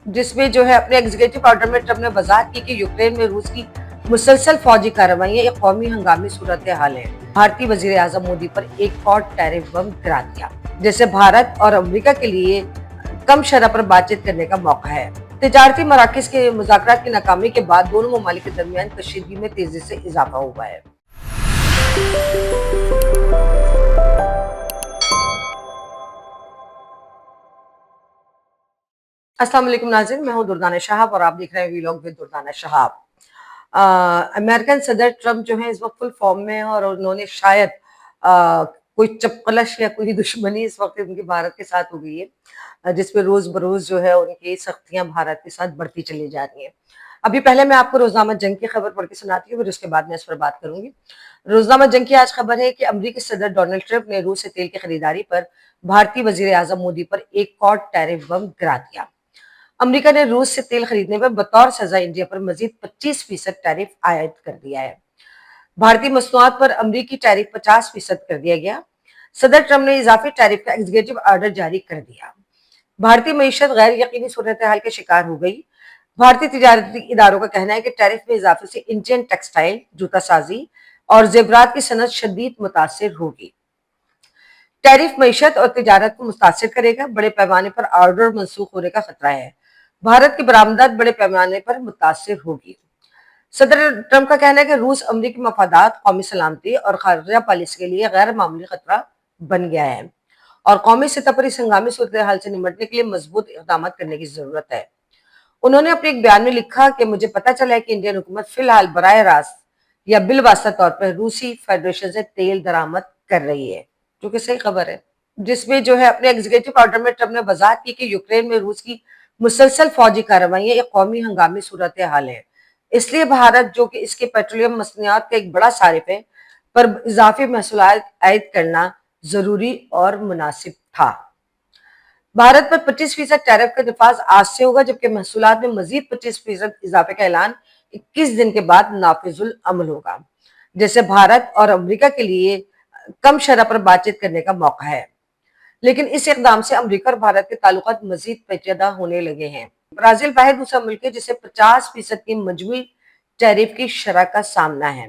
जिसमें जो है अपने एग्जीक्यूटिव ऑर्डर में ट्रम्प ने वजाहत की कि यूक्रेन में रूस की मुसलसल फौजी कार्रवाइयां एक कौमी हंगामी सूरत हाल है। भारतीय वजीर आजम मोदी पर एक और टैरिफ बम गिरा दिया, जैसे भारत और अमेरिका के लिए कम शरह पर बातचीत करने का मौका है। तिजारती मराकज के मुज़ाकरात की नाकामी के बाद दोनों ममालिक के दरमियान कशीदगी में तेजी से इजाफा हुआ है। अस्सलाम वालेकुम नाज़रीन, मैं हूं दुर्दाना शहाब और आप देख रहे हैं vlog with Durdana Shahab. American सदर ट्रम्प जो है इस वक्त फुल फॉर्म में है और उन्होंने शायद कोई चपकलश या कोई दुश्मनी इस वक्त उनकी भारत के साथ हो गई है, जिसपे रोज बरोज जो है उनकी सख्तियां भारत के साथ बढ़ती चली जा रही हैं। अभी पहले मैं आपको रोजनामा जंग की खबर पढ़ के सुनाती हूँ, फिर उसके बाद मैं इस पर बात करूंगी। रोजनामा जंग की आज खबर है कि अमरीकी सदर डोनाल्ड ट्रंप ने रूस से तेल की खरीदारी पर भारतीय वजीर आजम मोदी पर एक और टैरिफ बम गिरा दिया। अमेरिका ने रूस से तेल खरीदने पर बतौर सजा इंडिया पर मजीद 25% टैरिफ आयद कर दिया है। भारतीय मसनूआत पर अमरीकी टैरिफ 50% कर दिया गया। सदर ट्रम्प ने इजाफी टैरिफ का एग्जीक्यूटिव ऑर्डर जारी कर दिया। भारतीय मईशत गैर यकीनी सूरत हाल का शिकार हो गई। भारतीय तिजारती इदारों का कहना है कि टैरिफ में इजाफे से इंडियन टेक्सटाइल, जूता साजी और जेवरात की सनत शदीद मुतासिर होगी। टैरिफ मईशत और तिजारत को मुतासिर करेगा। बड़े पैमाने पर ऑर्डर मनसूख होने का खतरा है। भारत की बरामदात बड़े पैमाने पर मुतासिर होगी। सदर ट्रंप का कहना है कि रूस अमरीकी मफादात, कौमी सलामती और खारजा पॉलिसी के लिए गैर मामूली खतरा बन गया है और कौमी सतह पर इस हंगामी सूरत हाल से निपटने के लिए मजबूत इकदाम करने की जरूरत है। उन्होंने अपने एक बयान में लिखा कि मुझे पता चला है कि इंडियन हुकूमत फिलहाल बराह रास्त या बिलवास्ता तौर पर रूसी फेडरेशन से तेल दरामद कर रही है, जो कि सही खबर है। जिसमें जो है अपने एग्जीक्यूटिव ऑर्डर में ट्रंप ने वजाहत की कि यूक्रेन में रूस की मुसलसल फौजी कार्रवाइयां एक कौमी हंगामी सूरत हाल है, इसलिए भारत, जो कि इसके पेट्रोलियम मसनूआत का एक बड़ा सारिफ है, पर इजाफी महसूलात आयद करना जरूरी और मुनासिब था। भारत पर 25% टैरिफ का नफाज आज से होगा, जबकि महसूलात में मजीद 25% इजाफे का ऐलान 21 दिन के बाद नाफिजुल अमल होगा, जैसे भारत और अमेरिका के लिए कम शरह पर बातचीत करने का मौका है। लेकिन इस इकदाम से अमेरिका और भारत के ताल्लुकात मजीद पेचीदा होने लगे हैं। ब्राजील वाहिद दूसरा मुल्क है जिसे 50% की मजमूई टैरिफ की शरह का सामना है।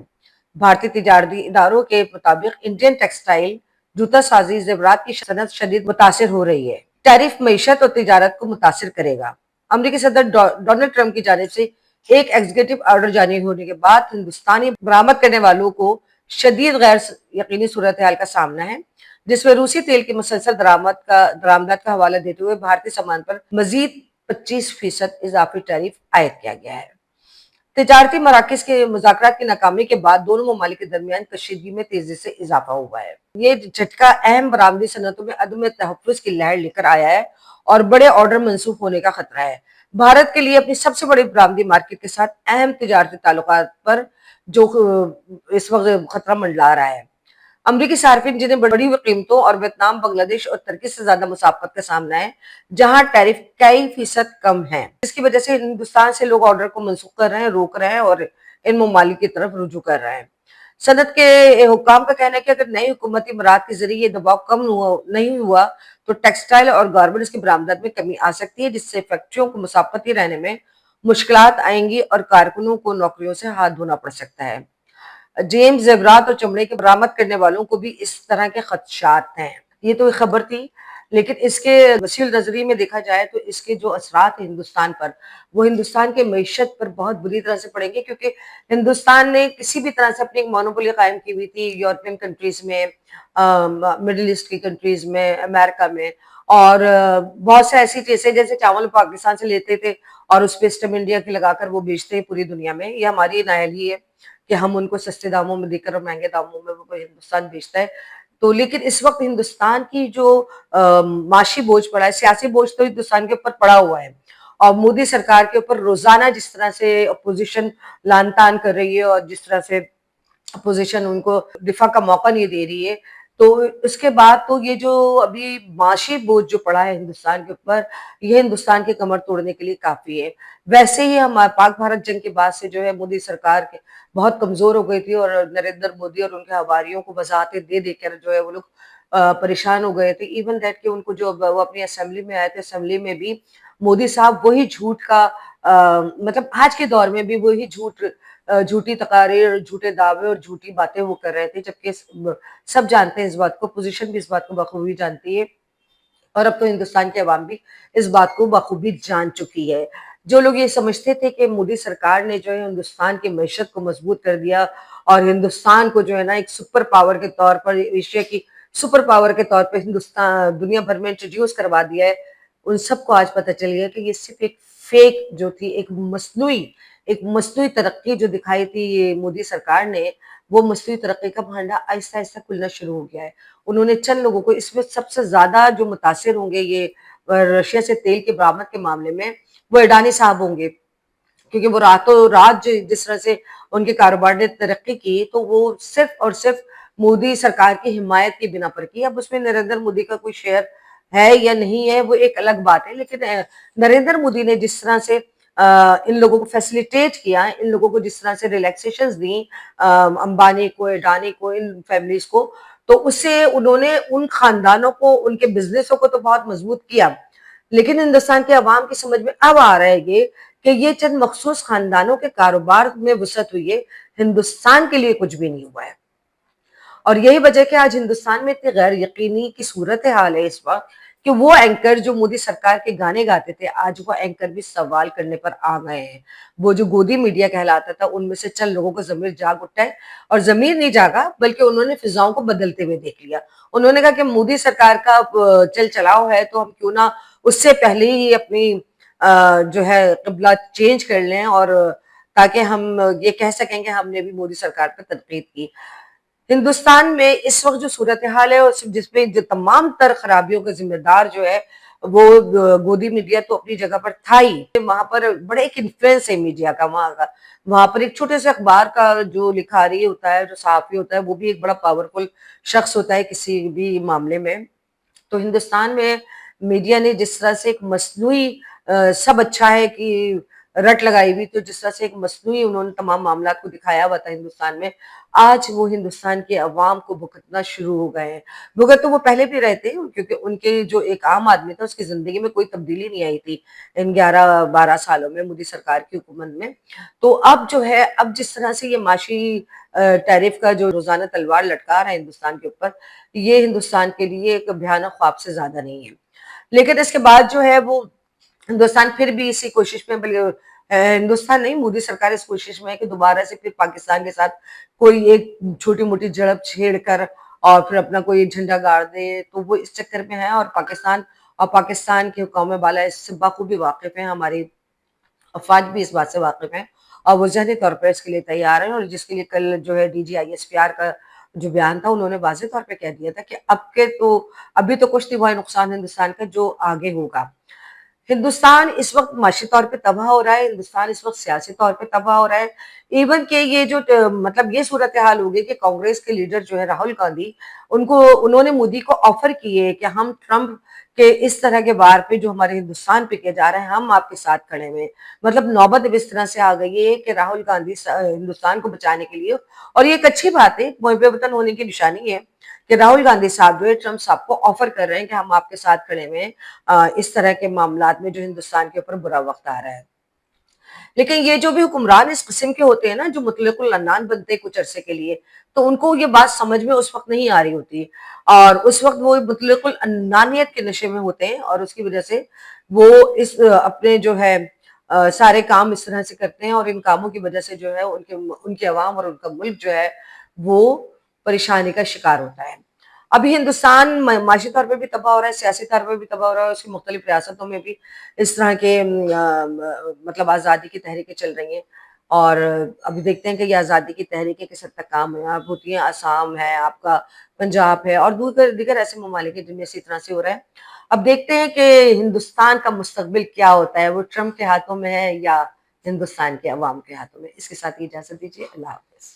भारतीय तिजारती इदारों के मुताबिक इंडियन टेक्सटाइल, जूता साजी, जेवरात की सनत शदीद मुतासिर हो रही है। टैरिफ मईशत और तिजारत को मुतासिर करेगा। अमरीकी सदर डोनाल्ड ट्रंप की जानिब से एक एग्जीक्यूटिव ऑर्डर जारी होने के बाद हिंदुस्तानी बरामद करने वालों को शदीद गैर यकीनी सूरत हाल का सामना है, जिसमें रूसी तेल की मुसलसल दरामदात का हवाला देते हुए भारतीय सामान पर मजीद 25% इजाफी टैरिफ आयद किया गया है। तिजारती मराकज के मुज़ाकरात की नाकामी के बाद दोनों ममालिक के दरमियान कशीदगी में तेजी से इजाफा हुआ है। ये झटका अहम बरामदी सनतों में अदम तहफ़्फ़ुज़ की लहर लेकर आया है और बड़े ऑर्डर मनसूख होने का खतरा है। भारत के लिए अपनी सबसे बड़ी बरामदी मार्केट के साथ अहम तिजारती ताल्लुकात पर जो इस वक्त खतरा मंडला रहा है। अमरीकी सार्फिन जिन्हें बड़ी कीमतों और वियतनाम, बांग्लादेश और तुर्की से ज्यादा मुसाफत का सामना है, जहां टैरिफ कई फीसद कम है, इसकी वजह से हिंदुस्तान से लोग ऑर्डर को मनसूख कर रहे हैं, रोक रहे हैं और इन ममालिक की तरफ रुजू कर रहे हैं। सनत के हुक्काम का कहना है कि अगर नई हुकूमती इमरात के जरिए दबाव कम नहीं हुआ तो टेक्सटाइल और गारमेंट्स की बरामदत में कमी आ सकती है, जिससे फैक्ट्रियों को मुसाफती रहने में मुश्किलात आएंगी और कारकुनों को नौकरियों से हाथ धोना पड़ सकता है। जेम्स, जेवरात और चमड़े के बरामद करने वालों को भी इस तरह के खदशात हैं। ये तो एक खबर थी, लेकिन इसके वसील नजरिए में देखा जाए तो इसके जो असरात हैं हिंदुस्तान पर, वो हिंदुस्तान के मईशत पर बहुत बुरी तरह से पड़ेंगे, क्योंकि हिंदुस्तान ने किसी भी तरह से अपनी एक मोनोपोली कायम की हुई थी यूरोपियन कंट्रीज में, मिडिल ईस्ट की कंट्रीज में, अमेरिका में, और बहुत से ऐसी चीजें जैसे चावल पाकिस्तान से लेते थे और उस पर स्टम इंडिया की लगाकर वो बेचते हैं पूरी दुनिया में। ये हमारी नाअहली है कि हम उनको सस्ते दामों में देकर और महंगे दामों में वो हिंदुस्तान बेचता है। तो लेकिन इस वक्त हिंदुस्तान की जो माशी बोझ पड़ा है, सियासी बोझ तो हिंदुस्तान के ऊपर पड़ा हुआ है और मोदी सरकार के ऊपर रोजाना जिस तरह से अपोजिशन लान तान कर रही है और जिस तरह से अपोजिशन उनको दिफा का मौका नहीं दे रही है, तो उसके बाद तो ये जो अभी माशी बोझ जो पड़ा है हिंदुस्तान के ऊपर, ये हिंदुस्तान की कमर तोड़ने के लिए काफी है। वैसे ही हम पाक भारत जंग के बाद से जो है मोदी सरकार के बहुत कमजोर हो गई थी और नरेंद्र मोदी और उनके हवारियों को वजाहतें दे देकर जो है वो लोग परेशान हो गए थे, इवन दैट कि उनको जो वो अपनी असेंबली में आए थे, असेंबली में भी मोदी साहब वही झूठ का मतलब आज के दौर में भी वही झूठी तकारीर, झूठे दावे और झूठी बातें वो कर रहे थे, जबकि सब जानते हैं इस बात को, अपोजिशन भी इस बात को बखूबी जानती है और अब तो हिंदुस्तान की आवाम भी इस बात को बखूबी जान चुकी है। जो लोग ये समझते थे कि मोदी सरकार ने जो है हिंदुस्तान की मईशत को मजबूत कर दिया और हिंदुस्तान को जो है ना एक सुपर पावर के तौर पर, एशिया की सुपर पावर के तौर पर हिंदुस्तान दुनिया भर में इंट्रोड्यूस करवा दिया है, उन सबको आज पता चल गया कि ये सिर्फ एक फेक जो थी, एक मसनूई तरक्की जो दिखाई थी ये मोदी सरकार ने, वो मसनूई तरक्की का भांडा आहिस्ता आहिस्ता खुलना शुरू हो गया है। उन्होंने चंद लोगों को, इसमें सबसे ज्यादा जो मुतासिर होंगे ये रशिया से तेल के बरामद के मामले में, वो अडानी साहब होंगे, क्योंकि वो रातों रात जिस तरह से उनके कारोबार ने तरक्की की, तो वो सिर्फ और सिर्फ मोदी सरकार की हिमायत की बिना पर की। अब उसमें नरेंद्र मोदी का कोई शेयर है या नहीं है वो एक अलग बात है, लेकिन नरेंद्र मोदी ने जिस तरह से इन लोगों को फैसिलिटेट किया, इन लोगों को जिस तरह से रिलैक्सेशन दी, अंबानी को, अडानी को, इन फैमिलीज को, तो उससे उन्होंने उन खानदानों को, उनके बिजनेसों को तो बहुत मजबूत किया, लेकिन हिंदुस्तान के अवाम की समझ में अब आ रहा है कि ये चंद मखसूस खानदानों के कारोबार में वसअत हुई है, हिंदुस्तान के लिए कुछ भी नहीं हुआ है। और यही वजह कि आज हिंदुस्तान में इतनी गैर यकीनी की सूरत हाल है इस वक्त कि वो एंकर जो मोदी सरकार के गाने गाते थे, आज वो एंकर भी सवाल करने पर आ गए हैं। वो जो गोदी मीडिया कहलाता था, उनमें से चंद लोगों का जमीर जाग उठा है, और जमीर नहीं जागा बल्कि उन्होंने फिजाओं को बदलते हुए देख लिया। उन्होंने कहा कि मोदी सरकार का चल चलाव है, तो हम क्यों ना उससे पहले ही अपनी जो है क़िबला चेंज कर लें, और ताकि हम ये कह सकें कि हमने भी मोदी सरकार पर तनकीद की। हिंदुस्तान में इस वक्त जो सूरत हाल है, जिसमें जो तमाम तर खराबियों का जिम्मेदार जो है वो गोदी मीडिया तो अपनी जगह पर था ही, वहां पर बड़े एक इन्फ्लुएंस है मीडिया का, वहां पर एक छोटे से अखबार का जो लिखारी होता है, जो सहाफी होता है, वो भी एक बड़ा पावरफुल शख्स होता है किसी भी मामले में। तो हिंदुस्तान में मीडिया ने जिस तरह से एक मसनूई सब अच्छा है कि रट लगाई हुई, तो जिस तरह से एक मसनूई उन्होंने तमाम मामला को दिखाया हुआ था हिंदुस्तान में, आज वो हिंदुस्तान के अवाम को भुगतना शुरू हो गए हैं। भुगत तो वो पहले भी रहे थे, क्योंकि उनके जो एक आम आदमी था उसकी जिंदगी में कोई तब्दीली नहीं आई थी इन 11-12 सालों में मोदी सरकार की हुकूमत में। तो अब जो है, अब जिस तरह से ये माशी टैरिफ का जो रोजाना तलवार लटका रहा है हिंदुस्तान के ऊपर, ये हिंदुस्तान के लिए एक भयानक ख्वाब से ज्यादा नहीं है। लेकिन इसके बाद जो है वो हिंदुस्तान फिर भी इसी कोशिश में, बल्कि हिंदुस्तान नहीं, मोदी सरकार इस कोशिश में है कि दोबारा से फिर पाकिस्तान के साथ कोई एक छोटी मोटी झड़प छेड़ कर और फिर अपना कोई झंडा गाड़ दे, तो वो इस चक्कर में है। और पाकिस्तान के कौम बाला इससे बखूबी वाकिफ है, हमारी अफवाज भी इस बात से वाकिफ है, और वो ज़हनी तौर पर इसके लिए तैयार है, और जिसके लिए कल जो है DGISPR का जो बयान था, उन्होंने वाज़ेह तौर पे कह दिया था कि अभी तो कुछ नहीं हुआ है नुकसान हिंदुस्तान का, जो आगे होगा। हिंदुस्तान इस वक्त माशी तौर पे तबाह हो रहा है, हिंदुस्तान इस वक्त सियासी तौर पे तबाह हो रहा है। इवन के ये जो मतलब ये सूरत हाल हो गई कि कांग्रेस के लीडर जो है राहुल गांधी, उन्होंने मोदी को ऑफर किए कि हम ट्रंप के इस तरह के वार पे जो हमारे हिंदुस्तान पे किया जा रहा है, हम आपके साथ खड़े हुए। मतलब नौबत अब इस तरह से आ गई है कि राहुल गांधी हिंदुस्तान को बचाने के लिए, और ये एक अच्छी बात है, मुहब्बे वतन होने की निशानी है कि राहुल गांधी साहब जो है ट्रंप साहब को ऑफर कर रहे हैं कि हम आपके साथ खड़े हुए इस तरह के मामलात में जो हिंदुस्तान के ऊपर बुरा वक्त आ रहा है। लेकिन ये जो भी हुक्मरान इस किस्म के होते हैं ना, जो मुतलकुल अन्नान बनते हैं कुछ अरसे के लिए, तो उनको ये बात समझ में उस वक्त नहीं आ रही होती, और उस वक्त वो मुतलकुल अन्नानियत के नशे में होते हैं, और उसकी वजह से वो इस अपने जो है सारे काम इस तरह से करते हैं, और इन कामों की वजह से जो है उनके अवाम और उनका मुल्क जो है वो परेशानी का शिकार होता है। अभी हिंदुस्तान माशी तौर पे भी तबाह हो रहा है, सियासी तौर पे भी तबाह हो रहा है, उसकी मुख्तलिफ रियासतों में भी इस तरह के मतलब आज़ादी की तहरीकें चल रही हैं, और अभी देखते हैं कि ये आज़ादी की तहरीकें किस हद तक कामयाब होती हैं। आसाम है आपका, पंजाब है, और दीगर ऐसे ममालिक हैं जिनमें इसी तरह से हो रहा है। अब देखते हैं कि हिंदुस्तान का मुस्तकबिल क्या होता है, वो ट्रंप के हाथों में है या हिंदुस्तान के अवाम के हाथों में। इसके साथ ही इजाजत दीजिए, अल्लाह हाफिज।